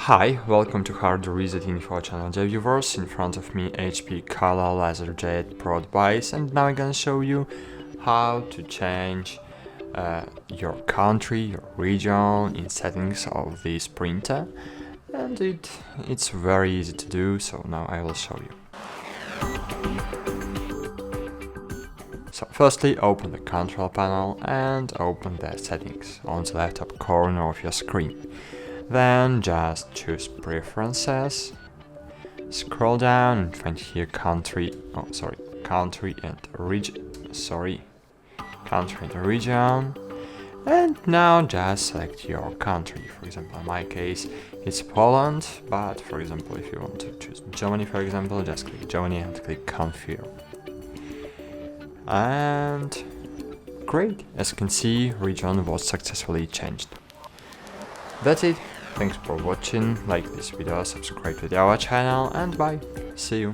Hi, welcome to HardReset.Info channel, dear viewers. In front of me HP Color LaserJet Pro device, and now I'm gonna show you how to change your country, your region in settings of this printer, and it's very easy to do, so now I will show you. So firstly, open the control panel and open the settings on the left top corner of your screen. Then just choose preferences, scroll down and find here country and region, and now just select your country. For example, in my case it's Poland, but for example if you want to choose Germany, for example, just click Germany and click confirm. And great, as you can see, region was successfully changed. That's it. Thanks for watching, like this video, subscribe to our channel, and bye. See you.